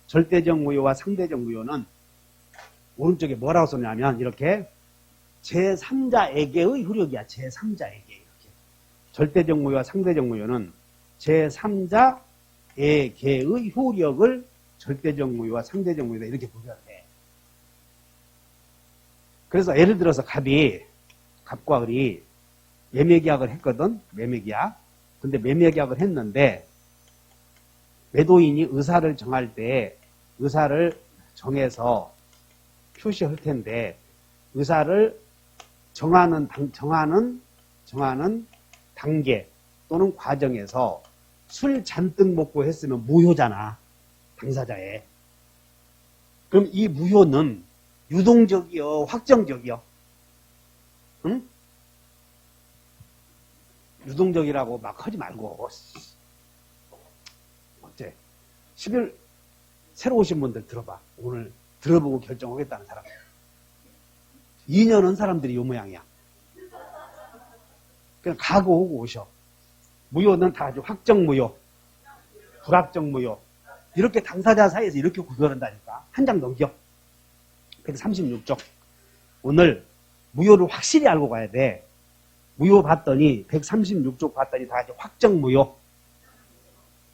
절대적 무효와 상대적 무효는 오른쪽에 뭐라고 써냐면 이렇게 제3자에게의 효력이야. 제3자에게. 이렇게. 절대적 무효와 상대적 무효는 제3자에게의 효력을 절대적 무효와 상대적 무효다. 이렇게 구별해. 그래서 예를 들어서 갑과 을이 매매계약을 했거든. 매매계약. 근데 매매계약을 했는데 매도인이 의사를 정할 때 의사를 정해서 표시할 텐데 의사를 정하는 단계 또는 과정에서 술 잔뜩 먹고 했으면 무효잖아. 당사자에. 그럼 이 무효는 유동적이요, 확정적이요? 응? 유동적이라고 막 하지 말고. 어째? 10일 새로 오신 분들 들어봐. 오늘 들어보고 결정하겠다는 사람. 2년 한 사람들이 요 모양이야. 그냥 각오하고 오셔. 무효는 다 아주 확정 무효, 불확정 무효. 이렇게 당사자 사이에서 이렇게 구별한다니까. 한 장 넘겨. 그래서 36쪽. 오늘 무효를 확실히 알고 가야 돼. 무효 봤더니 136쪽 봤더니 다 이제 확정 무효,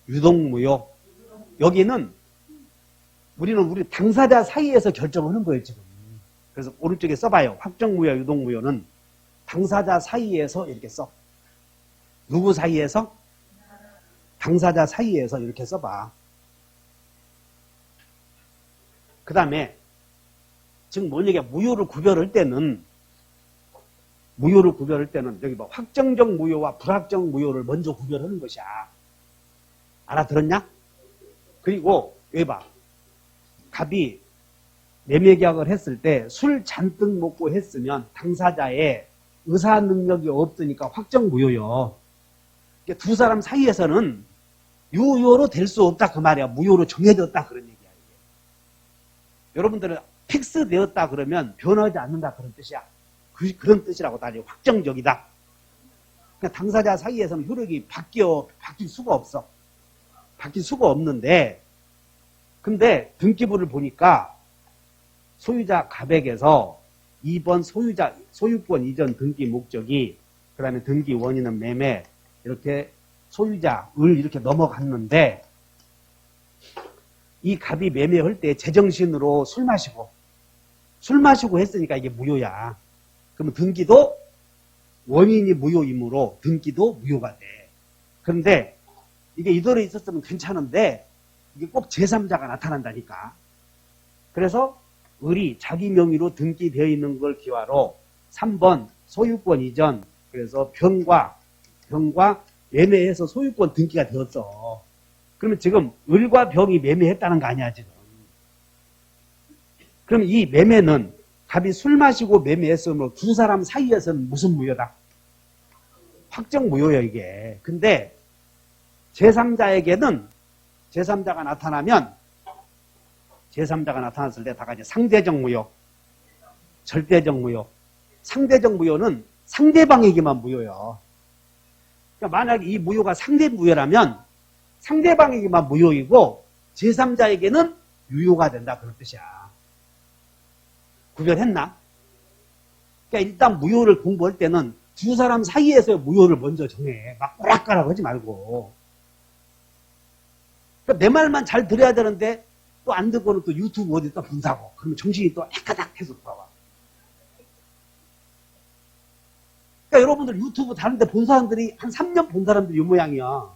유동 무효. 여기는 우리 당사자 사이에서 결정하는 거예요 지금. 그래서 오른쪽에 써봐요. 확정 무효, 유동 무효는 당사자 사이에서 이렇게 써. 누구 사이에서? 당사자 사이에서 이렇게 써봐. 그 다음에 지금 뭔 얘기야? 무효를 구별할 때는 여기 뭐 확정적 무효와 불확정 무효를 먼저 구별하는 것이야. 알아들었냐? 그리고 여기 봐. 갑이 매매계약을 했을 때 술 잔뜩 먹고 했으면 당사자의 의사 능력이 없으니까 확정 무효요. 그러니까 두 사람 사이에서는 유효로 될 수 없다 그 말이야. 무효로 정해졌다 그런 얘기야. 이게. 여러분들은 픽스 되었다 그러면 변하지 않는다 그런 뜻이야. 그런 뜻이라고 다 확정적이다. 그러니까 당사자 사이에서는 효력이 바뀔 수가 없어. 바뀔 수가 없는데, 근데 등기부를 보니까 소유자 갑에게서 2번 소유권 이전 등기 목적이, 그 다음에 등기 원인은 매매, 이렇게 소유자 을 이렇게 넘어갔는데, 이 갑이 매매할 때 제정신으로 술 마시고 했으니까 이게 무효야. 그러면 등기도 원인이 무효이므로 등기도 무효가 돼. 그런데 이게 이대로 있었으면 괜찮은데 이게 꼭 제3자가 나타난다니까. 그래서 을이 자기 명의로 등기되어 있는 걸 기화로 3번 소유권 이전, 그래서 병과 매매해서 소유권 등기가 되었어. 그러면 지금 을과 병이 매매했다는 거 아니야 지금. 그럼 이 매매는 갑이 술 마시고 매매했으므로 두 사람 사이에서는 무슨 무효다? 확정 무효야 이게. 근데 제3자에게는 제3자가 나타났을 때 다가 이제 상대적 무효, 절대적 무효. 상대적 무효는 상대방에게만 무효요. 그러니까 만약에 이 무효가 상대 무효라면 상대방에게만 무효이고 제3자에게는 유효가 된다 그런 뜻이야. 구별했나? 그러니까 일단 무효를 공부할 때는 두 사람 사이에서 무효를 먼저 정해. 막 꼬락가락 하지 말고. 그러니까 내 말만 잘 들어야 되는데 또 안 듣고는 또 유튜브 어디 또 본다고. 그러면 정신이 또 애까닥 해서 돌아와. 그러니까 여러분들 유튜브 다른 데 본 사람들이 한 3년 본 사람들이 이 모양이야.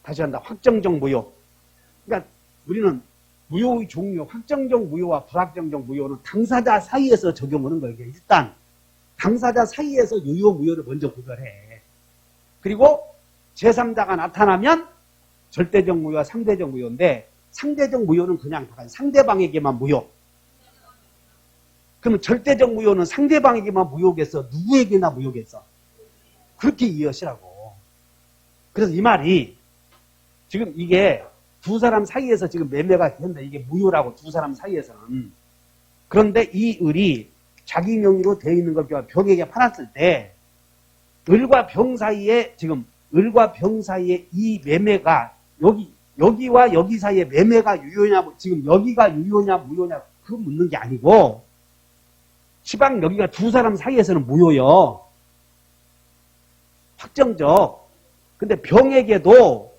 다시 한다. 확정적 무효. 그러니까 우리는 무효의 종류, 확정적 무효와 불확정적 무효는 당사자 사이에서 적용하는 거예요. 일단 당사자 사이에서 유효, 무효를 먼저 구별해. 그리고 제3자가 나타나면 절대적 무효와 상대적 무효인데 상대적 무효는 그냥 상대방에게만 무효. 그러면 절대적 무효는 상대방에게만 무효겠어? 누구에게나 무효겠어? 그렇게 이해하시라고. 그래서 이 말이 지금 이게 두 사람 사이에서 지금 매매가 됐는데 이게 무효라고 두 사람 사이에서는. 그런데 이 을이 자기 명의로 되어 있는 걸 병에게 팔았을 때 을과 병 사이에 이 매매가 여기 여기와 여기 사이에 매매가 유효냐, 지금 여기가 유효냐, 무효냐, 그거 묻는 게 아니고, 시방 여기가 두 사람 사이에서는 무효요. 확정적. 근데 병에게도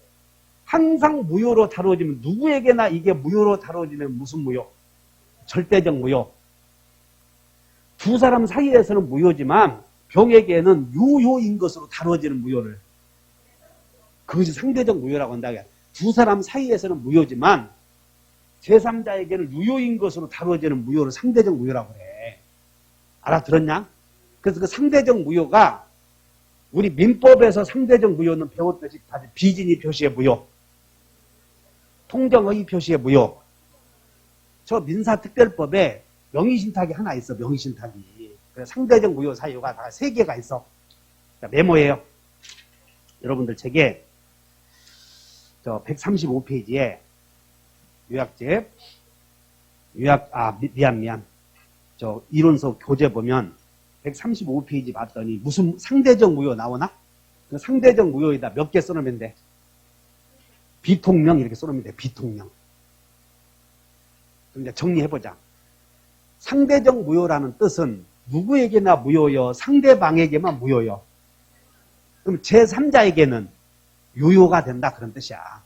항상 무효로 다루어지면, 누구에게나 이게 무효로 다루어지면 무슨 무효? 절대적 무효. 두 사람 사이에서는 무효지만, 병에게는 유효인 것으로 다루어지는 무효를. 그것이 상대적 무효라고 한다. 두 사람 사이에서는 무효지만, 제3자에게는 유효인 것으로 다루어지는 무효를 상대적 무효라고 해. 알아들었냐? 그래서 그 상대적 무효가 우리 민법에서 상대적 무효는 배웠듯이 다시 비진이 표시의 무효, 통정의 표시의 무효. 저 민사특별법에 명의신탁이 하나 있어. 명의신탁이. 그래서 상대적 무효 사유가 다 3개가 있어. 자, 메모예요. 여러분들 책에 저 135페이지에 요약제 미안. 저 이론서 교재 보면 135페이지 봤더니 무슨 상대적 무효 나오나? 그 상대적 무효에다 몇 개 써놓으면 돼? 비통명 이렇게 써놓으면 돼. 비통명. 그럼 이제 정리해보자. 상대적 무효라는 뜻은 누구에게나 무효요? 상대방에게만 무효요? 그럼 제3자에게는 유효가 된다 그런 뜻이야.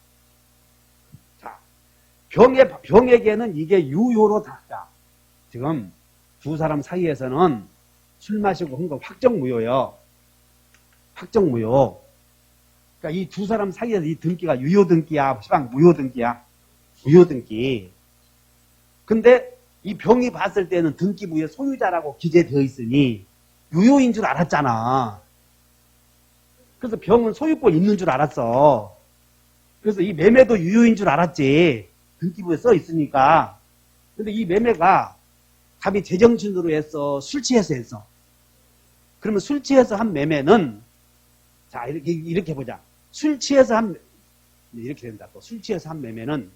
자, 병에게는 이게 유효로 닿다. 지금 두 사람 사이에서는 술 마시고 한 거 확정무효요. 확정무효. 그러니까 이 두 사람 사이에서 이 등기가 유효등기야, 시방 무효등기야? 무효등기. 근데 이 병이 봤을 때는 등기부의 소유자라고 기재되어 있으니 유효인 줄 알았잖아. 그래서 병은 소유권 있는 줄 알았어. 그래서 이 매매도 유효인 줄 알았지. 등기부에 써 있으니까. 근데 이 매매가 갑이 제정신으로 했어? 술 취해서 했어? 그러면 술 취해서 한 매매는, 자, 이렇게 보자. 술 취해서 이렇게 된다. 또 술 취해서 한 매매는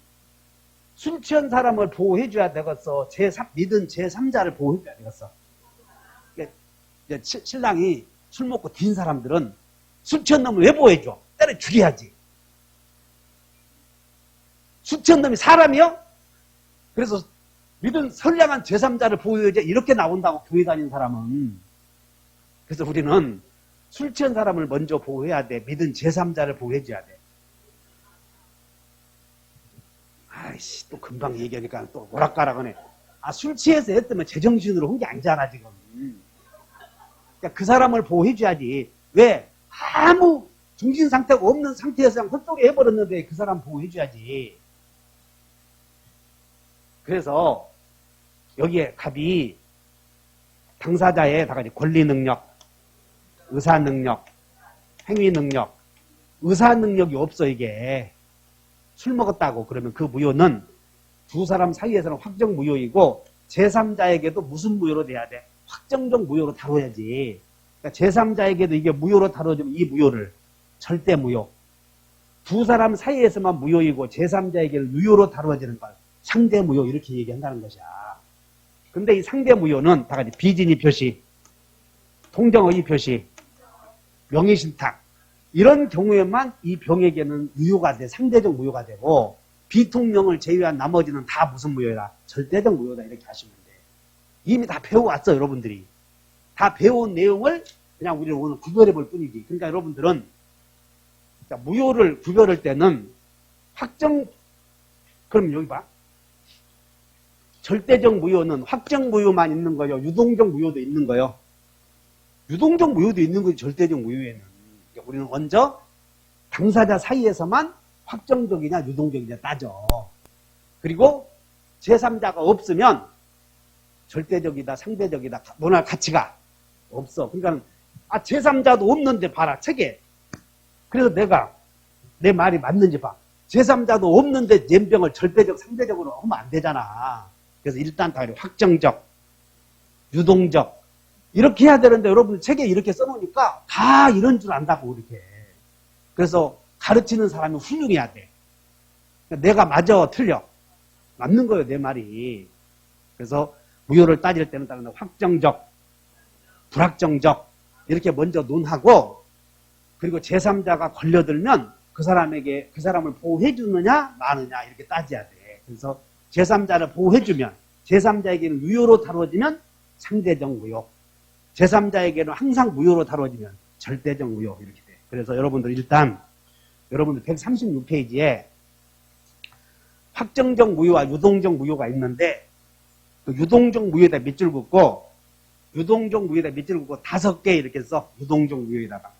술 취한 사람을 보호해줘야 되겠어? 믿은 제3자를 보호해줘야 되겠어? 그러니까 신랑이 술 먹고 뛴 사람들은 술 취한 놈을 왜 보호해줘? 때려 죽여야지. 술 취한 놈이 사람이요? 그래서 믿은 선량한 제3자를 보호해야지 이렇게 나온다고 교회 다니는 사람은. 그래서 우리는 술 취한 사람을 먼저 보호해야 돼. 믿은 제3자를 보호해줘야 돼. 아이씨, 또 금방 얘기하니까 또 오락가락 하네. 술 취해서 했으면 제정신으로 한 게 아니잖아, 지금. 그러니까 그 사람을 보호해줘야지. 왜? 아무 정신 상태가 없는 상태에서 그냥 헛소리 해버렸는데 그 사람 보호해줘야지. 그래서 여기에 갑이 당사자의 다 같이 권리 능력, 의사 능력, 행위 능력, 의사 능력이 없어 이게. 술 먹었다고 그러면 그 무효는 두 사람 사이에서는 확정 무효이고 제3자에게도 무슨 무효로 돼야 돼? 확정적 무효로 다뤄야지. 그러니까 제3자에게도 이게 무효로 다뤄지면 이 무효를 절대 무효. 두 사람 사이에서만 무효이고 제3자에게는 유효로 다뤄지는 걸 상대 무효 이렇게 얘기한다는 것이야. 근데 이 상대 무효는 다 같이 비진이 표시, 통정의 표시, 명의신탁 이런 경우에만 이 병에게는 무효가 돼. 상대적 무효가 되고 비통명을 제외한 나머지는 다 무슨 무효다? 절대적 무효다 이렇게 하시면 돼. 이미 다 배워왔어 여러분들이. 다 배운 내용을 그냥 우리는 오늘 구별해 볼 뿐이지. 그러니까 여러분들은 무효를 구별할 때는 그럼 여기 봐. 절대적 무효는 확정 무효만 있는 거요. 유동적 무효도 있는 거요. 유동적 무효도 있는 거지 절대적 무효에는. 그러니까 우리는 먼저 당사자 사이에서만 확정적이냐 유동적이냐 따져. 그리고 제3자가 없으면 절대적이다 상대적이다 논할 가치가 없어. 그러니까 제3자도 없는데 봐라 책에. 그래서 내가 내 말이 맞는지 봐. 제3자도 없는데 연병을 절대적 상대적으로 하면 안 되잖아. 그래서 일단 다 확정적, 유동적 이렇게 해야 되는데 여러분 책에 이렇게 써놓으니까 다 이런 줄 안다고 이렇게. 그래서 가르치는 사람이 훌륭해야 돼. 그러니까 내가 맞아 틀려. 맞는 거예요 내 말이. 그래서 무효를 따질 때는 다른 확정적, 불확정적 이렇게 먼저 논하고 그리고 제3자가 걸려들면 그 사람을 보호해 주느냐 마느냐 이렇게 따져야 돼. 그래서 제3자를 보호해 주면 제3자에게는 유효로 다뤄지면 상대적 무효. 제3자에게는 항상 무효로 다뤄지면 절대적 무효 이렇게 돼. 그래서 여러분들 일단 여러분들 136페이지에 확정적 무효와 유동적 무효가 있는데 그 유동적 무효에다 밑줄 긋고 유동적 무효에다 밑줄 긋고 5개 이렇게 써. 유동적 무효에다가.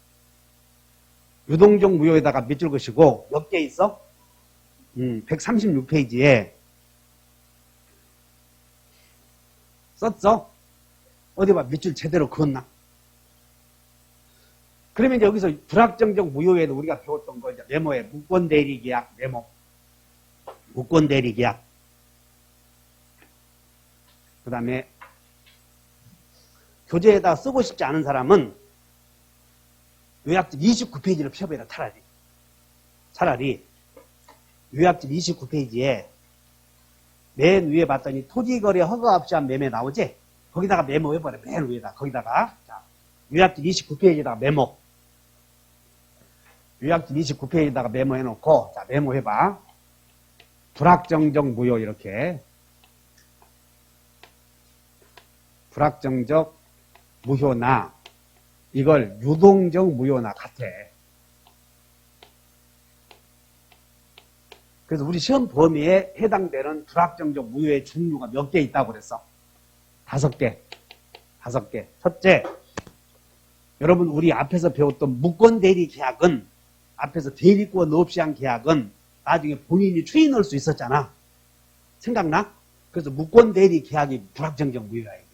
유동적 무효에다가 밑줄 그시고 몇 개 있어? 136페이지에 썼어? 어디 봐 밑줄 제대로 그었나? 그러면 이제 여기서 불확정적 무효에도 우리가 배웠던 거 이제 메모에 무권 대리 계약 메모. 무권 대리 계약. 그 다음에 교재에다 쓰고 싶지 않은 사람은 요약집 29페이지를 펴봐라 차라리 요약집 29페이지에 맨 위에 봤더니 토지거래 허가 없이 한 매매 나오지? 거기다가 메모해버려. 맨 위에다 거기다가 자, 요약집 29페이지에다가 메모. 요약집 29페이지에다가 메모해놓고 자 메모해봐. 불확정적 무효 이렇게 불확정적 무효나 이걸 유동적 무효나 같아. 그래서 우리 시험 범위에 해당되는 불확정적 무효의 종류가 몇 개 있다고 그랬어? 5개. 첫째, 여러분 우리 앞에서 배웠던 무권 대리 계약은 앞에서 대리권 없이 한 계약은 나중에 본인이 추인 넣을 수 있었잖아. 생각나? 그래서 무권 대리 계약이 불확정적 무효야 이게.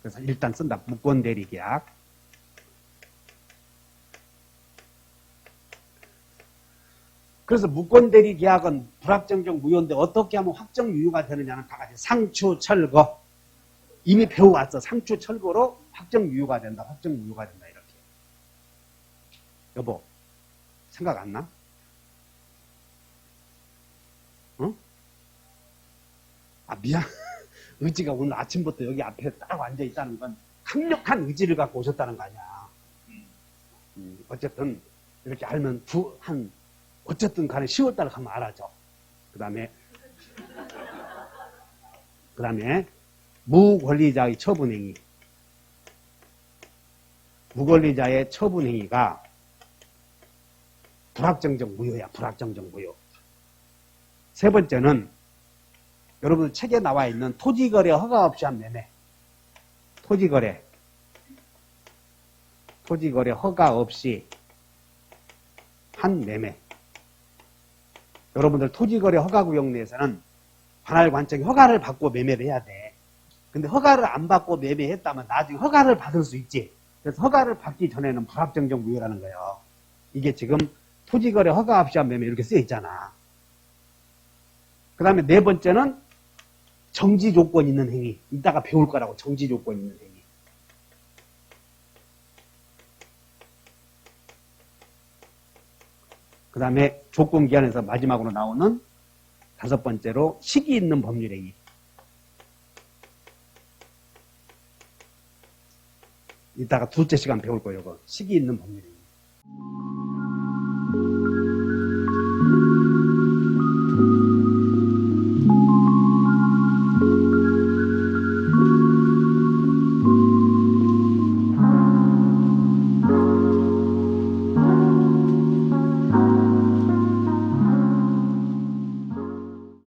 그래서 일단 쓴다. 무권 대리 계약. 그래서 무권 대리 계약은 불확정적 무효인데 어떻게 하면 확정 유효가 되느냐는 다 같이 상추, 철거. 이미 배워왔어. 상추, 철거로 확정 유효가 된다. 확정 유효가 된다. 이렇게. 여보, 생각 안 나? 응? 아, 미안. 의지가 오늘 아침부터 여기 앞에 딱 앉아 있다는 건 강력한 의지를 갖고 오셨다는 거 아니야. 어쨌든 이렇게 알면 어쨌든 간에 10월달 가면 알아죠. 그 다음에 무권리자의 처분행위. 무권리자의 처분행위가 불확정적 무효야. 불확정적 무효. 세 번째는 여러분 책에 나와 있는 토지거래 허가 없이 한 매매. 토지거래 허가 없이 한 매매. 여러분들 토지거래 허가구역 내에서는 관할관청이 허가를 받고 매매를 해야 돼. 근데 허가를 안 받고 매매했다면 나중에 허가를 받을 수 있지. 그래서 허가를 받기 전에는 불확정적 무효라는 거예요. 이게 지금 토지거래 허가 없이 한 매매 이렇게 쓰여 있잖아. 그 다음에 네 번째는 정지 조건 있는 행위. 이따가 배울 거라고. 정지 조건 있는 행위. 그 다음에 조건 기한에서 마지막으로 나오는 5번째로 시기 있는 법률 행위. 이따가 둘째 시간 배울 거예요. 이거. 시기 있는 법률 행위.